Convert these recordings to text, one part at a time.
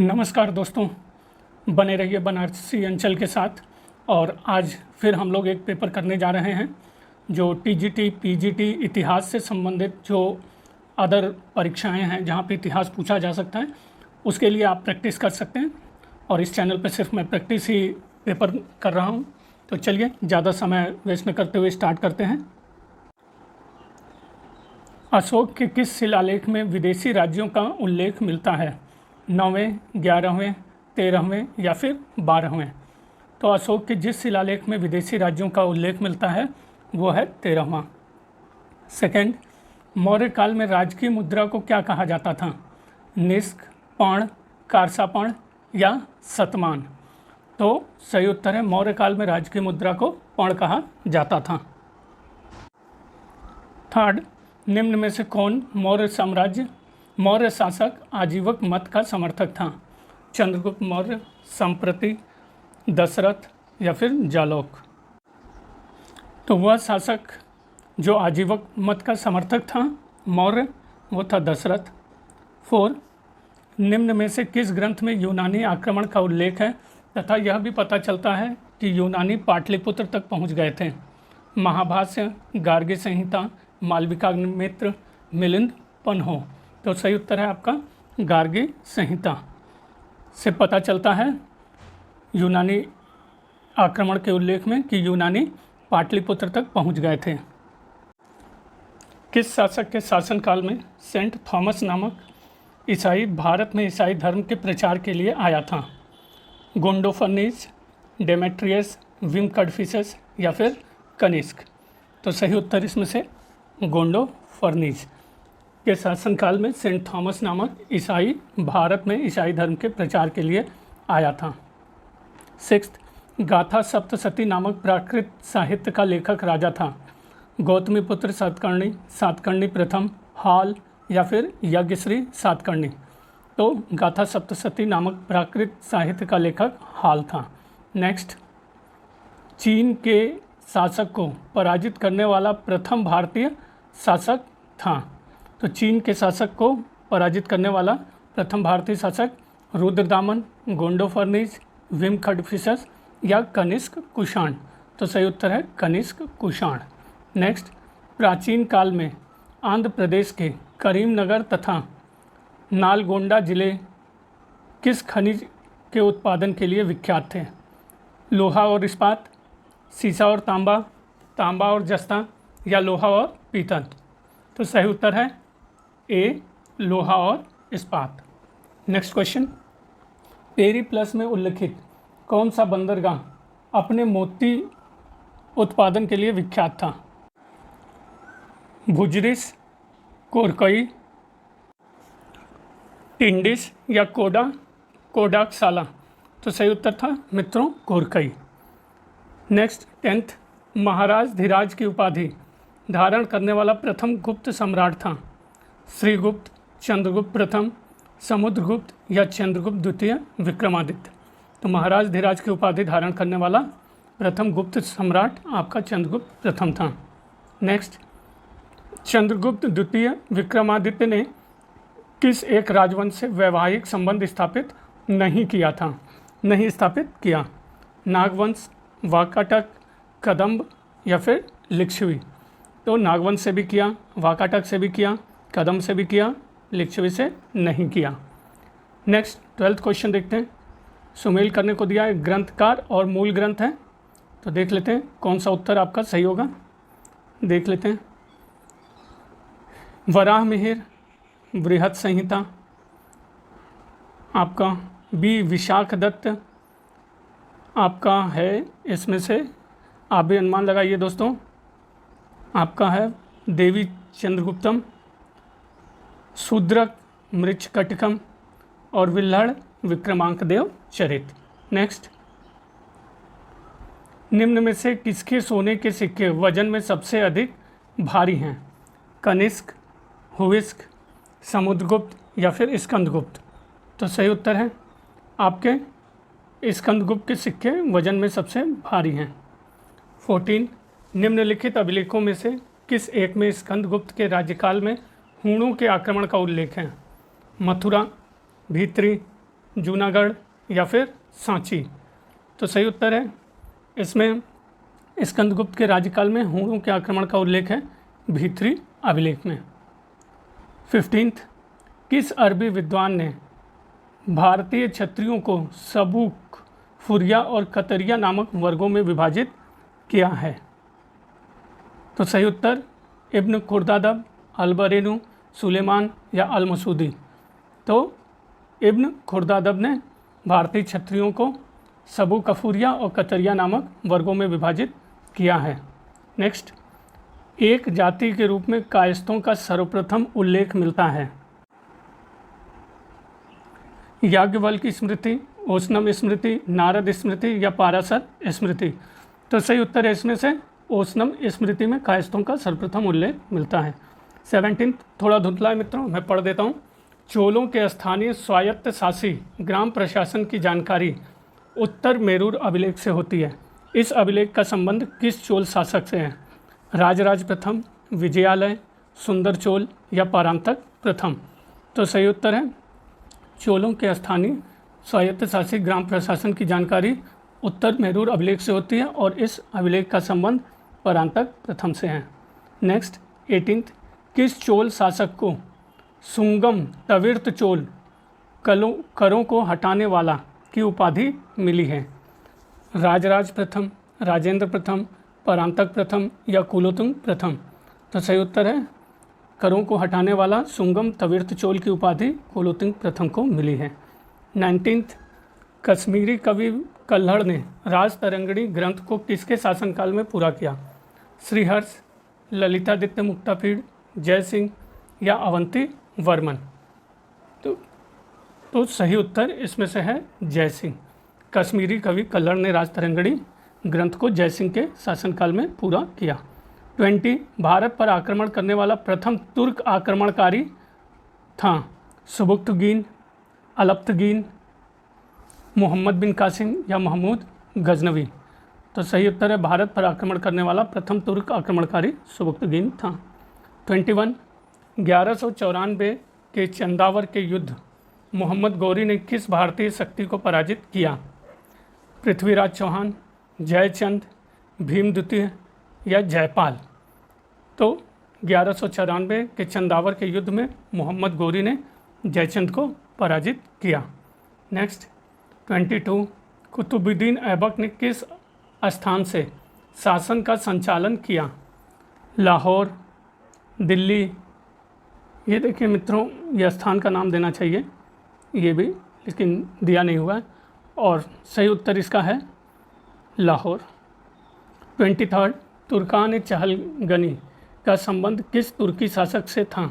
नमस्कार दोस्तों, बने रहिए बनारसी अंचल के साथ। और आज फिर हम लोग एक पेपर करने जा रहे हैं जो टीजीटी पीजीटी इतिहास से संबंधित जो अदर परीक्षाएं हैं जहां पे इतिहास पूछा जा सकता है, उसके लिए आप प्रैक्टिस कर सकते हैं। और इस चैनल पे सिर्फ मैं प्रैक्टिस ही पेपर कर रहा हूं। तो चलिए ज़्यादा समय वेस्ट न करते हुए स्टार्ट करते हैं। अशोक के किस शिलालेख में विदेशी राज्यों का उल्लेख मिलता है? 9वें, 11वें, 13वें या फिर 12वें? तो अशोक के जिस शिलालेख में विदेशी राज्यों का उल्लेख मिलता है वो है 13वां। सेकंड, मौर्य काल में राजकीय मुद्रा को क्या कहा जाता था? निष्क, पर्ण, कारसापर्ण या शतमान? तो सही उत्तर है, मौर्य काल में राजकीय मुद्रा को पर्ण कहा जाता था। थर्ड, निम्न में से कौन मौर्य शासक आजीवक मत का समर्थक था? चंद्रगुप्त मौर्य, संप्रति, दशरथ या फिर जालौक? तो वह शासक जो आजीवक मत का समर्थक था मौर्य, वो था दशरथ। 4, निम्न में से किस ग्रंथ में यूनानी आक्रमण का उल्लेख है तथा यह भी पता चलता है कि यूनानी पाटलिपुत्र तक पहुंच गए थे? महाभाष्य, गार्गी संहिता, मालविकाग्निमित्र, मिलिंद, पन्हो? तो सही उत्तर है आपका गार्गी संहिता से पता चलता है यूनानी आक्रमण के उल्लेख में कि यूनानी पाटलिपुत्र तक पहुंच गए थे। किस शासक के शासनकाल में सेंट थॉमस नामक ईसाई भारत में ईसाई धर्म के प्रचार के लिए आया था? गोंडोफर्निस, डेमेट्रियस, विम कडफिसस या फिर कनिष्क? तो सही उत्तर इसमें से गोंडोफर्निस के शासनकाल में सेंट थॉमस नामक ईसाई भारत में ईसाई धर्म के प्रचार के लिए आया था। 6, गाथा सप्तशती नामक प्राकृत साहित्य का लेखक राजा था? गौतमीपुत्र सातकर्णी, सातकर्णी प्रथम, हाल या फिर यज्ञश्री सातकर्णी? तो गाथा सप्तशती नामक प्राकृत साहित्य का लेखक हाल था। नेक्स्ट, चीन के शासक को पराजित करने वाला प्रथम भारतीय शासक था? तो चीन के शासक को पराजित करने वाला प्रथम भारतीय शासक रुद्रदामन, गोंडोफर्निस, विम कडफिसस या कनिष्क कुषाण? तो सही उत्तर है कनिष्क कुषाण। नेक्स्ट, प्राचीन काल में आंध्र प्रदेश के करीमनगर तथा नालगोंडा जिले किस खनिज के उत्पादन के लिए विख्यात थे? लोहा और इस्पात, सीसा और तांबा, तांबा और जस्ता या लोहा और पीतल? तो सही उत्तर है ए, लोहा और इस्पात। नेक्स्ट क्वेश्चन, पेरीप्लस में उल्लिखित कौन सा बंदरगाह अपने मोती उत्पादन के लिए विख्यात था? भुजरिस, कोरकई, टिंडिस या कोडाकसाला? तो सही उत्तर था मित्रों कोरकई। नेक्स्ट 10th, महाराज धीराज की उपाधि धारण करने वाला प्रथम गुप्त सम्राट था? श्रीगुप्त, चंद्रगुप्त प्रथम, समुद्रगुप्त या चंद्रगुप्त द्वितीय, विक्रमादित्य? तो महाराज धीराज की उपाधि धारण करने वाला प्रथम गुप्त सम्राट आपका चंद्रगुप्त प्रथम था। नेक्स्ट, चंद्रगुप्त द्वितीय विक्रमादित्य ने किस एक राजवंश से वैवाहिक संबंध स्थापित नहीं स्थापित किया? नागवंश, वाकाटक, कदम्ब या फिर लिच्छवी? तो नागवंश से भी किया, वाकाटक से भी किया, कदम्ब से भी किया, लिच्छवी से नहीं किया। नेक्स्ट 12th क्वेश्चन देखते हैं। सुमेल करने को दिया है ग्रंथकार और मूल ग्रंथ है, तो देख लेते हैं कौन सा उत्तर आपका सही होगा। देख लेते हैं। वराह मिहिर, बृहत संहिता, आपका बी विशाख दत्त, आपका है इसमें से आप भी अनुमान लगाइए दोस्तों, आपका है देवी चंद्रगुप्तम, शूद्रक मृच्छकटिकम और विल्हड़ विक्रमांकदेव चरित। नेक्स्ट, निम्न में से किसके सोने के सिक्के वजन में सबसे अधिक भारी हैं? कनिष्क, हुविस्क, समुद्रगुप्त या फिर स्कंदगुप्त? तो सही उत्तर है आपके स्कंदगुप्त के सिक्के वजन में सबसे भारी हैं। 14, निम्नलिखित अभिलेखों में से किस एक में स्कंदगुप्त के राज्यकाल में हूणों के आक्रमण का उल्लेख है? मथुरा, भीतरी, जूनागढ़ या फिर सांची। तो सही उत्तर है इसमें स्कंदगुप्त के राज्यकाल में हूणों के आक्रमण का उल्लेख है भीतरी अभिलेख में। 15th, किस अरबी विद्वान ने भारतीय क्षत्रियों को सबूक, फुरिया और कतरिया नामक वर्गों में विभाजित किया है? तो सही उत्तर इब्न खुर्दादब, अलबरेनू, सुलेमान या अलमसूदी। तो इब्न खुर्दादब ने भारतीय क्षत्रियों को सबूक, फुरिया और कतरिया नामक वर्गों में विभाजित किया है। नेक्स्ट, एक जाति के रूप में कायस्थों का सर्वप्रथम उल्लेख मिलता है? याज्ञवल्क्य स्मृति, ओशनम स्मृति, नारद स्मृति या पाराशर स्मृति। तो सही उत्तर है इसमें से ओशनम स्मृति में कायस्थों का सर्वप्रथम उल्लेख मिलता है। 17th, थोड़ा धुंधला है मित्रों, मैं पढ़ देता हूँ। चोलों के स्थानीय स्वायत्त शासी ग्राम प्रशासन की जानकारी उत्तर मेरूर अभिलेख से होती है। इस अभिलेख का संबंध किस चोल शासक से है? राजराज प्रथम, विजयालय, सुंदर चोल या परांतक प्रथम। तो सही उत्तर है चोलों के स्थानीय स्वायत्त शासी ग्राम प्रशासन की जानकारी उत्तर मेरूर अभिलेख से होती है और इस अभिलेख का संबंध परांतक प्रथम से है। नेक्स्ट 18th, किस चोल शासक को सुंगम तविर्त चोल, करों को हटाने वाला की उपाधि मिली है? राजराज प्रथम, राजेंद्र प्रथम, परांतक प्रथम या कुलोतुंग प्रथम। तो सही उत्तर है करों को हटाने वाला सुंगम तविर्त चोल की उपाधि कुलोतुंग प्रथम को मिली है। 19th, कश्मीरी कवि कल्हड़ ने राजतरंगिणी ग्रंथ को किसके शासनकाल में पूरा किया? श्रीहर्ष, ललितादित्य मुक्तापीड़, जय सिंह या अवंती वर्मन। तो सही उत्तर इसमें से है जय सिंह। कश्मीरी कवि कल्हड़ ने राजतरंगिणी ग्रंथ को जय सिंह के शासनकाल में पूरा किया। 20, भारत पर आक्रमण करने वाला प्रथम तुर्क आक्रमणकारी था? सुबुक्तगीन, अलप्तगीन, मोहम्मद बिन कासिम या महमूद गजनवी। तो सही उत्तर है भारत पर आक्रमण करने वाला प्रथम तुर्क आक्रमणकारी सुबुक्तगीन था। 21, 1194 के चंदावर के युद्ध मोहम्मद गौरी ने किस भारतीय शक्ति को पराजित किया? पृथ्वीराज चौहान, जयचंद, भीम द्वितीय या जयपाल। तो 1194 के चंदावर के युद्ध में मोहम्मद गौरी ने जयचंद को पराजित किया। नेक्स्ट 22, कुतुबुद्दीन ऐबक ने किस स्थान से शासन का संचालन किया? लाहौर, दिल्ली। ये देखिए मित्रों, यह स्थान का नाम देना चाहिए, ये भी लेकिन दिया नहीं हुआ है और सही उत्तर इसका है लाहौर। 23, तुर्कान चहलगनी का संबंध किस तुर्की शासक से था?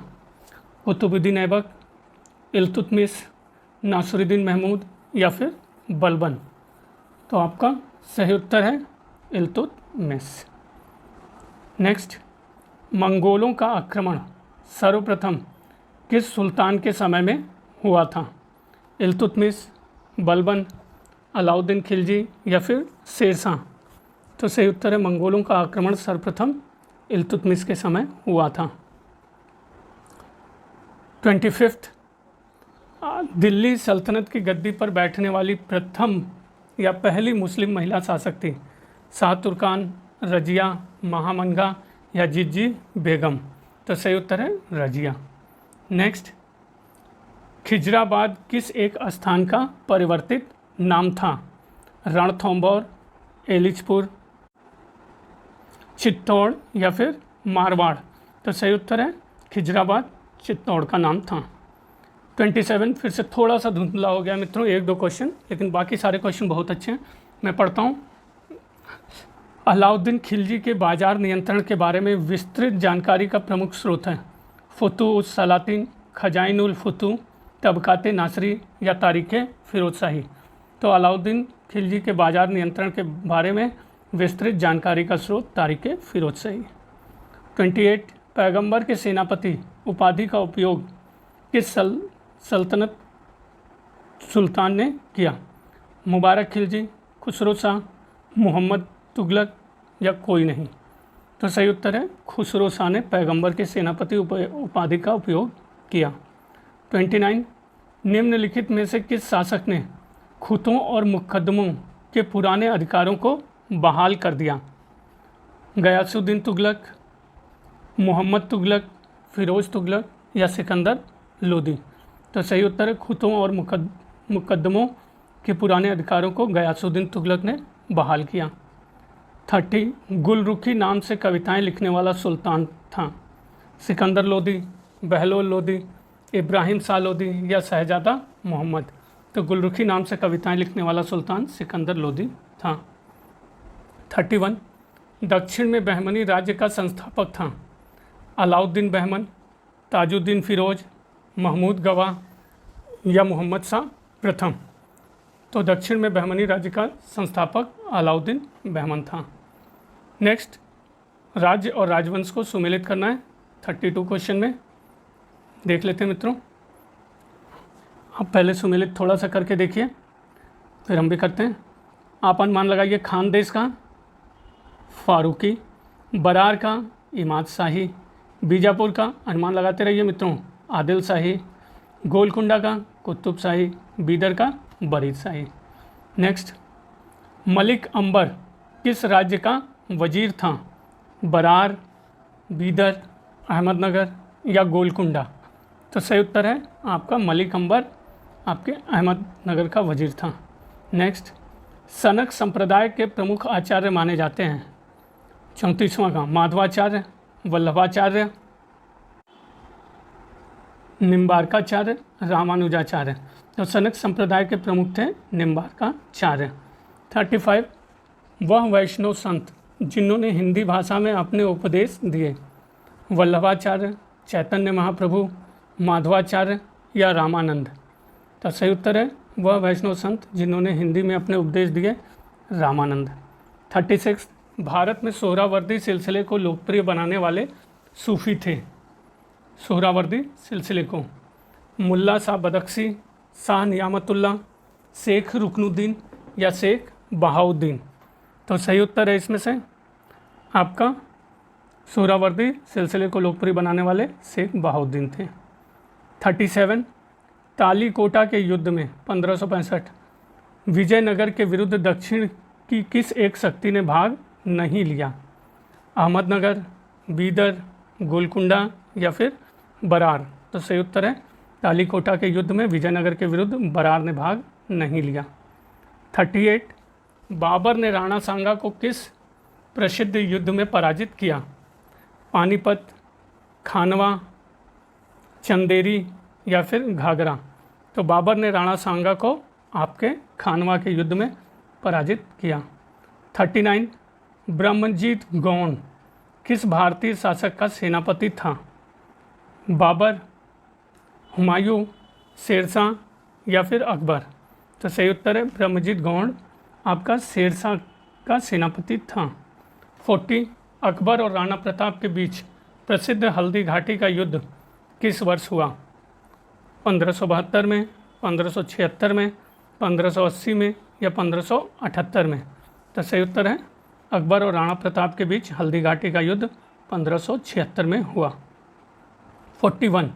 कुतुबुद्दीन ऐबक, इल्तुतमिश, नासिरुद्दीन महमूद या फिर बलबन। तो आपका सही उत्तर है इल्तुतमिश। नेक्स्ट, मंगोलों का आक्रमण सर्वप्रथम किस सुल्तान के समय में हुआ था? इल्तुतमिश, बलबन, अलाउद्दीन खिलजी या फिर शेरशाह। तो सही उत्तर है मंगोलों का आक्रमण सर्वप्रथम इल्तुतमिश के समय हुआ था। 25, दिल्ली सल्तनत की गद्दी पर बैठने वाली प्रथम या पहली मुस्लिम महिला शासक थी? शाह तुर्कान, रजिया, महामंगा या जिज्जी बेगम। तो सही उत्तर है रजिया। नेक्स्ट, खिजराबाद किस एक स्थान का परिवर्तित नाम था? रणथंभौर, एलिचपुर, चित्तौड़ या फिर मारवाड़। तो सही उत्तर है खिजराबाद चित्तौड़ का नाम था। 27, फिर से थोड़ा सा धुंधला हो गया मित्रों, 1-2 क्वेश्चन, लेकिन बाकी सारे क्वेश्चन बहुत अच्छे हैं। मैं पढ़ता हूँ। अलाउद्दीन खिलजी के बाजार नियंत्रण के बारे में विस्तृत जानकारी का प्रमुख स्रोत है? फुतूह सलातीन, खजाइनुल फुतूह, तबकाते नासरी या तारीख़े फिरोज शाही। तो अलाउद्दीन खिलजी के बाजार नियंत्रण के बारे में विस्तृत जानकारी का स्रोत तारीख़े फिरोज शाही। 28, पैगंबर के सेनापति उपाधि का उपयोग किस सल्तनत सुल्तान ने किया? मुबारक खिलजी, खुसरो शाह, मोहम्मद तुगलक या कोई नहीं। तो सही उत्तर है खुसरो शाह ने पैगंबर के सेनापति उपाधि का उपयोग किया। 29, निम्नलिखित में से किस शासक ने खूंटों और मुकदमों के पुराने अधिकारों को बहाल कर दिया? गयासुद्दीन तुगलक, मोहम्मद तुगलक, फिरोज तुगलक या सिकंदर लोदी? तो सही उत्तर है खूंटों और मुकदमों के पुराने अधिकारों को गयासुद्दीन तुगलक ने बहाल किया। 30 गुलरुखी नाम से कविताएं लिखने वाला सुल्तान था? सिकंदर लोदी, बहलोल लोदी, इब्राहिम शाह लोदी या शहजादा मोहम्मद? तो गुलरुखी नाम से कविताएं लिखने वाला सुल्तान सिकंदर लोदी था। 31 दक्षिण में बहमनी राज्य का संस्थापक था? अलाउद्दीन बहमन, ताजुद्दीन फिरोज, महमूद गवाह या मोहम्मद शाह प्रथम? तो दक्षिण में बहमनी राज्य का संस्थापक अलाउद्दीन बहमन था। नेक्स्ट, राज्य और राजवंश को सुमेलित करना है 32 क्वेश्चन में, देख लेते हैं मित्रों। आप पहले सुमेलित थोड़ा सा करके देखिए, फिर हम भी करते हैं। आप अनुमान लगाइए। खानदेश का फारूकी, बरार का इमाद शाही, बीजापुर का अनुमान लगाते रहिए मित्रों आदिल शाही, गोलकुंडा का कुतुब शाही, बीदर का बरीद शाही। नेक्स्ट, मलिक अंबर किस राज्य का वजीर था? बरार, बीदर, अहमदनगर या गोलकुंडा? तो सही उत्तर है आपका मलिक अंबर आपके अहमदनगर का वजीर था। नेक्स्ट, सनक संप्रदाय के प्रमुख आचार्य माने जाते हैं? 34वां का माधवाचार्य, वल्लभाचार्य, निम्बार्काचार्य, रामानुजाचार्य? तो सनक संप्रदाय के प्रमुख थे निम्बार्काचार्य। 35 वह वैष्णव संत जिन्होंने हिंदी भाषा में अपने उपदेश दिए? वल्लभाचार्य, चैतन्य महाप्रभु, माधवाचार्य या रामानंद? तो सही उत्तर है वह वैष्णव संत जिन्होंने हिंदी में अपने उपदेश दिए, रामानंद। 36 भारत में सोहरावर्दी सिलसिले को लोकप्रिय बनाने वाले सूफी थे? सोहरावर्दी सिलसिले को मुल्ला शाह बदख्शी, शाह नियामतुल्लाह, शेख रुकनुद्दीन या शेख बहाउद्दीन? तो सही उत्तर है इसमें से आपका सोहरावर्दी सिलसिले को लोकप्रिय बनाने वाले शेख बहाउद्दीन थे। 37 तालीकोटा के युद्ध में 1565 विजयनगर के विरुद्ध दक्षिण की किस एक शक्ति ने भाग नहीं लिया? अहमदनगर, बीदर, गोलकुंडा या फिर बरार? तो सही उत्तर है तालीकोटा के युद्ध में विजयनगर के विरुद्ध बरार ने भाग नहीं लिया। 38 बाबर ने राणा सांगा को किस प्रसिद्ध युद्ध में पराजित किया? पानीपत, खानवा, चंदेरी या फिर घाघरा? तो बाबर ने राणा सांगा को आपके खानवा के युद्ध में पराजित किया। 39 ब्रह्मजीत गौड़ किस भारतीय शासक का सेनापति था? बाबर, हुमायूं, शेरशाह या फिर अकबर? तो सही उत्तर है ब्रह्मजीत गौड़ आपका शेरशाह का सेनापति था। 40 अकबर और राणा प्रताप के बीच प्रसिद्ध हल्दी घाटी का युद्ध किस वर्ष हुआ? 1572 में, 1576 में, 1580 में या 1578 में? तो सही उत्तर है अकबर और राणा प्रताप के बीच हल्दी घाटी का युद्ध 1576 में हुआ। 41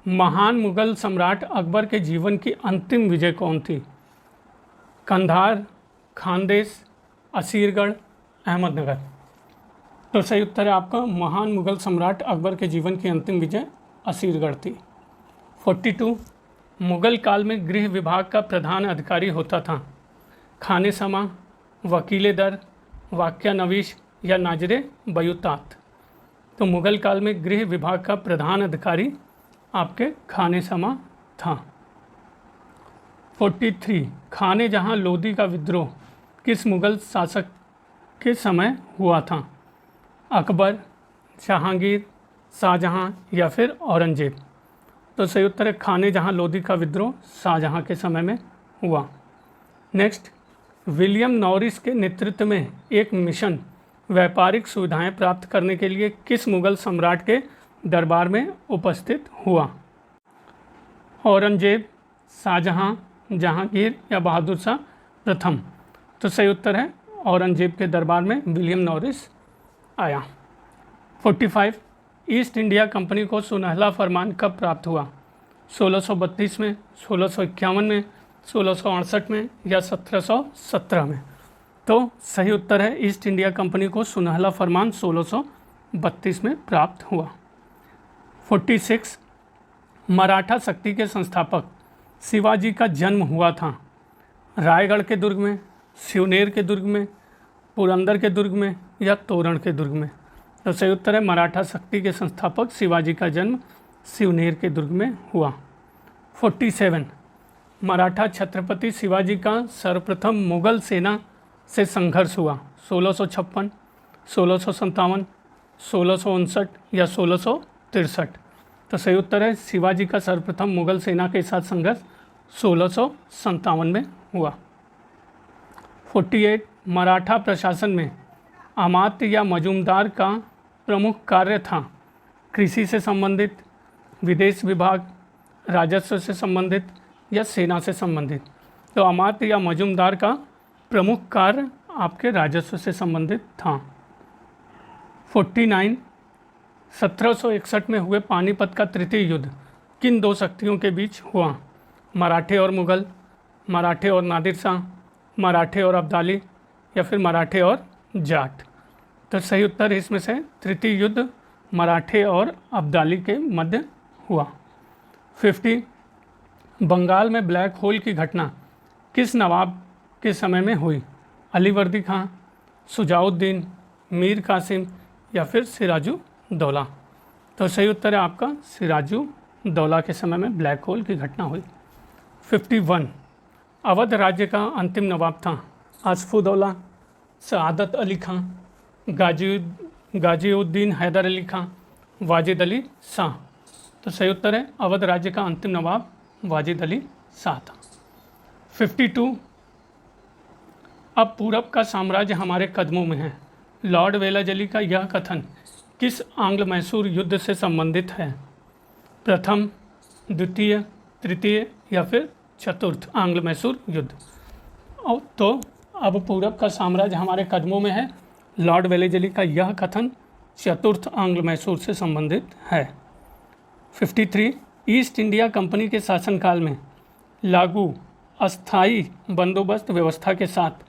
महान मुगल सम्राट अकबर के जीवन की अंतिम विजय कौन थी? कंधार, खानदेश, असीरगढ़, अहमदनगर? तो सही उत्तर है आपका महान मुगल सम्राट अकबर के जीवन की अंतिम विजय असीरगढ़ थी। 42 मुगल काल में गृह विभाग का प्रधान अधिकारी होता था? खाने समा, वकीले दर, वाक्यानवीश या नाजरे बयूतात? तो मुगल काल में गृह विभाग का प्रधान अधिकारी आपके खाने समा था। 43 खाने जहां लोदी का विद्रोह किस मुगल शासक के समय हुआ था? अकबर, जहांगीर, शाहजहां या फिर औरंगजेब? तो सही उत्तर है खाने जहां लोदी का विद्रोह शाहजहां के समय में हुआ। नेक्स्ट, विलियम नॉरिस के नेतृत्व में एक मिशन व्यापारिक सुविधाएं प्राप्त करने के लिए किस मुगल सम्राट के दरबार में उपस्थित हुआ? औरंगजेब, शाहजहां, जहांगीर या बहादुर शाह प्रथम? तो सही उत्तर है औरंगजेब के दरबार में विलियम नॉरिस आया। 45 ईस्ट इंडिया कंपनी को सुनहला फरमान कब प्राप्त हुआ? 1632 में, 1651 में, 1668 में या 1717 में? तो सही उत्तर है ईस्ट इंडिया कंपनी को सुनहला फरमान 1632 में प्राप्त हुआ। 46 मराठा शक्ति के संस्थापक शिवाजी का जन्म हुआ था रायगढ़ के दुर्ग में, सिवनेर के दुर्ग में, पुरंदर के दुर्ग में या तोरण के दुर्ग में? तो सही उत्तर है मराठा शक्ति के संस्थापक शिवाजी का जन्म सिवनेर के दुर्ग में हुआ। 47 मराठा छत्रपति शिवाजी का सर्वप्रथम मुगल सेना से संघर्ष हुआ 1656, 1657, 1659 या 1663? तो सही उत्तर है शिवाजी का सर्वप्रथम मुगल सेना के साथ संघर्ष 1657 में हुआ। 48 मराठा प्रशासन में अमात्य या मजूमदार का प्रमुख कार्य था कृषि से संबंधित, विदेश विभाग, राजस्व से संबंधित या सेना से संबंधित? तो अमात्य या मजूमदार का प्रमुख कार्य आपके राजस्व से संबंधित था। 49 1761 में हुए पानीपत का तृतीय युद्ध किन दो शक्तियों के बीच हुआ? मराठे और मुगल, मराठे और नादिर शाह, मराठे और अब्दाली या फिर मराठे और जाट? तो सही उत्तर इसमें से तृतीय युद्ध मराठे और अब्दाली के मध्य हुआ। 50 बंगाल में ब्लैक होल की घटना किस नवाब के समय में हुई? अलीवर्दी खां, सुजाउद्दीन, मीर कासिम या फिर सिराजू दौला? तो सही उत्तर है आपका सिराजू दौला के समय में ब्लैक होल की घटना हुई। 51 अवध राज्य का अंतिम नवाब था आसफुद्दौला, सआदत अली खां, गाजीउद्दीन हैदर अली खां, वाजिद अली शाह? तो सही उत्तर है अवध राज्य का अंतिम नवाब वाजिद अली शाह था। 52 अब पूरब का साम्राज्य हमारे कदमों में है लॉर्ड वेलाजली का यह कथन किस आंग्ल मैसूर युद्ध से संबंधित है? प्रथम, द्वितीय, तृतीय या फिर चतुर्थ आंग्ल मैसूर युद्ध? तो अब पूरब का साम्राज्य हमारे कदमों में है लॉर्ड वेलेजली का यह कथन चतुर्थ आंग्ल मैसूर से संबंधित है। 53 ईस्ट इंडिया कंपनी के शासनकाल में लागू अस्थायी बंदोबस्त व्यवस्था के साथ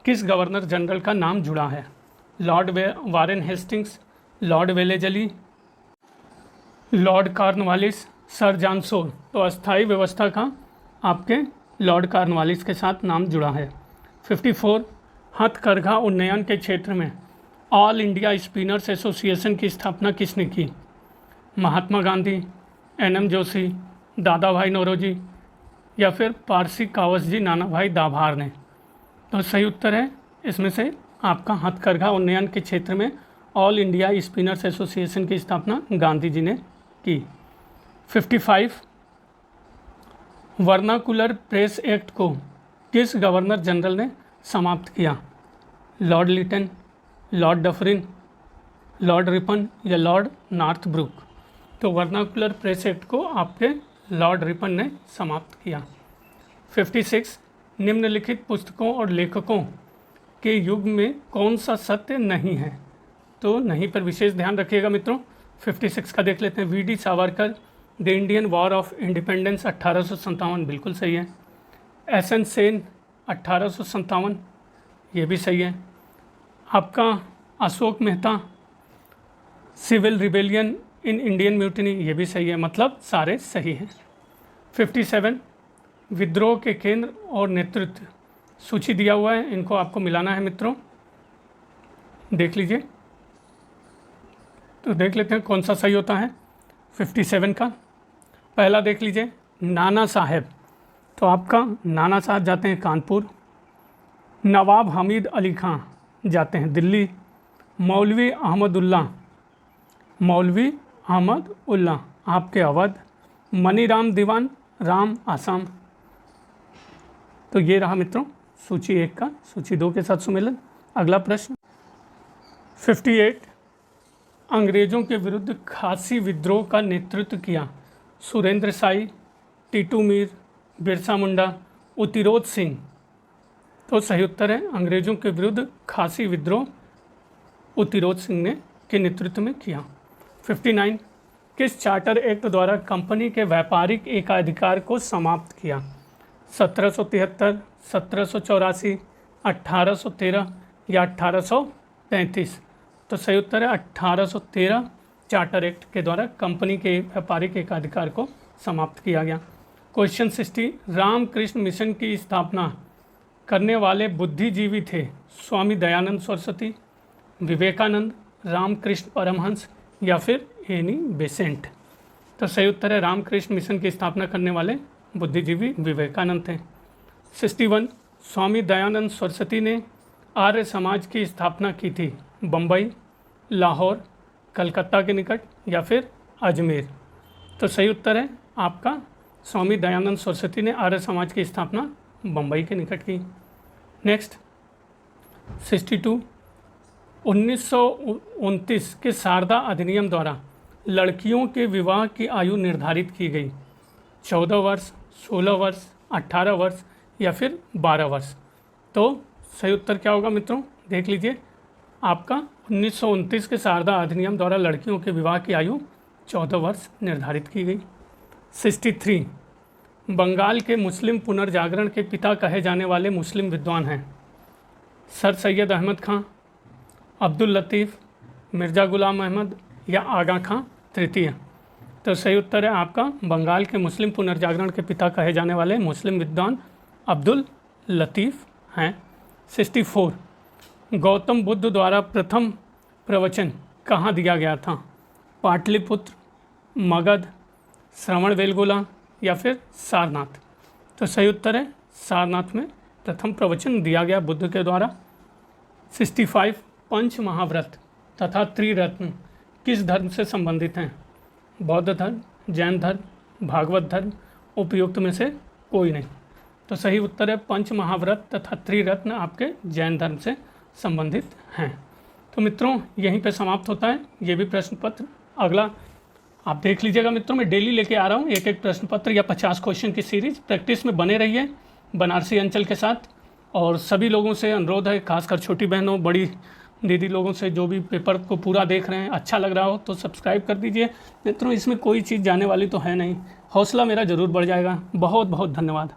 किस गवर्नर जनरल का नाम जुड़ा है? Lord Warren Hastings, Lord Wellesley, Lord Cornwallis, sir John Shore? तो अस्थायी व्यवस्था का आपके लॉर्ड कॉर्नवालिस के साथ नाम जुड़ा है। 54 हथकरघा उन्नयन के क्षेत्र में ऑल इंडिया स्पिनर्स एसोसिएशन की स्थापना किसने की? महात्मा गांधी, एनएम जोशी, दादा भाई नौरोजी या फिर पारसी कावसजी नाना भाई दाभार ने? तो सही उत्तर है इसमें से आपका हथकरघा उन्नयन के क्षेत्र में ऑल इंडिया स्पिनर्स एसोसिएशन की स्थापना गांधी जी ने की। 55 वर्नाकुलर प्रेस एक्ट को किस गवर्नर जनरल ने समाप्त किया? Lord Lytton, lord Dufferin, lord Ripon या लॉर्ड नॉर्थब्रुक? तो वर्नाकुलर प्रेस एक्ट को आपके लॉर्ड रिपन ने समाप्त किया। 56 निम्नलिखित पुस्तकों और लेखकों के युग में कौन सा सत्य नहीं है? तो नहीं पर विशेष ध्यान रखिएगा मित्रों। 56 का देख लेते हैं। VD. Savarkar, the Indian war of independence 1857 बिल्कुल सही है। एस.एन. सेन 1857 ये भी सही है। आपका Ashok Mehta civil rebellion in Indian mutiny ये भी सही है, मतलब सारे सही हैं। 57 विद्रोह के केंद्र और नेतृत्व सूची दिया हुआ है, इनको आपको मिलाना है मित्रों, देख लीजिए। तो देख लेते हैं कौन सा सही होता है 57 का। पहला देख लीजिए नाना साहेब, तो आपका नाना साहब जाते हैं कानपुर, नवाब हमीद अली खां जाते हैं दिल्ली, मौलवी अहमद उल्ला आपके अवध, मनीराम दीवान राम आसाम। तो ये रहा मित्रों सूची 1 का। सूची 2 के साथ सुमेलन। अगला प्रश्न 58 अंग्रेज़ों के विरुद्ध खासी विद्रोह का नेतृत्व किया? सुरेंद्र साई, टीटू मीर, बिरसा मुंडा, उत्तिरोध सिंह? तो सही उत्तर है अंग्रेज़ों के विरुद्ध खासी विद्रोह उत्तिरोध सिंह ने के नेतृत्व में किया। 59 किस चार्टर एक्ट द्वारा कंपनी के व्यापारिक एकाधिकार को समाप्त किया? 1773, 1784, 1813 या 1835? तो सही उत्तर है 1813 चार्टर एक्ट के द्वारा कंपनी के व्यापारिक एकाधिकार को समाप्त किया गया। क्वेश्चन 60, रामकृष्ण मिशन की स्थापना करने वाले बुद्धिजीवी थे? स्वामी दयानंद सरस्वती, विवेकानंद, रामकृष्ण परमहंस या फिर एनी बेसेंट? तो सही उत्तर है रामकृष्ण मिशन की स्थापना करने वाले बुद्धिजीवी विवेकानंद थे। 61, स्वामी दयानंद सरस्वती ने आर्य समाज की स्थापना की थी? बम्बई, लाहौर, कलकत्ता के निकट या फिर अजमेर? तो सही उत्तर है आपका स्वामी दयानंद सरस्वती ने आर्य समाज की स्थापना बम्बई के निकट की। नेक्स्ट 62, 1929 के शारदा अधिनियम द्वारा लड़कियों के विवाह की आयु निर्धारित की गई? 14 वर्ष, 16 वर्ष, 18 वर्ष या फिर 12 वर्ष? तो सही उत्तर क्या होगा मित्रों, देख लीजिए आपका 1929 के शारदा अधिनियम द्वारा लड़कियों के विवाह की आयु 14 वर्ष निर्धारित की गई। 63, बंगाल के मुस्लिम पुनर्जागरण के पिता कहे जाने वाले मुस्लिम विद्वान हैं? सर सैयद अहमद खां, अब्दुल लतीफ़, मिर्ज़ा गुलाम अहमद या आगा खां तृतीय? तो सही उत्तर है आपका बंगाल के मुस्लिम पुनर्जागरण के पिता कहे जाने वाले मुस्लिम विद्वान अब्दुल लतीफ़ हैं। 64, गौतम बुद्ध द्वारा प्रथम प्रवचन कहाँ दिया गया था? पाटलिपुत्र, मगध, श्रवणबेलगोला या फिर सारनाथ? तो सही उत्तर है सारनाथ में प्रथम प्रवचन दिया गया बुद्ध के द्वारा। 65, पंच महाव्रत तथा त्रिरत्न किस धर्म से संबंधित हैं? बौद्ध धर्म, जैन धर्म, भागवत धर्म, उपयुक्त में से कोई नहीं? तो सही उत्तर है पंच महाव्रत तथा त्रिरत्न आपके जैन धर्म से संबंधित हैं। तो मित्रों यहीं पे समाप्त होता है ये भी प्रश्न पत्र। अगला आप देख लीजिएगा मित्रों, मैं डेली लेके आ रहा हूँ एक एक प्रश्न पत्र या 50 क्वेश्चन की सीरीज़। प्रैक्टिस में बने रहिए बनारसी अंचल के साथ। और सभी लोगों से अनुरोध है, खासकर छोटी बहनों, बड़ी दीदी लोगों से, जो भी पेपर को पूरा देख रहे हैं, अच्छा लग रहा हो तो सब्सक्राइब कर दीजिए मित्रों। इसमें कोई चीज़ जाने वाली तो है नहीं, हौसला मेरा ज़रूर बढ़ जाएगा। बहुत बहुत धन्यवाद।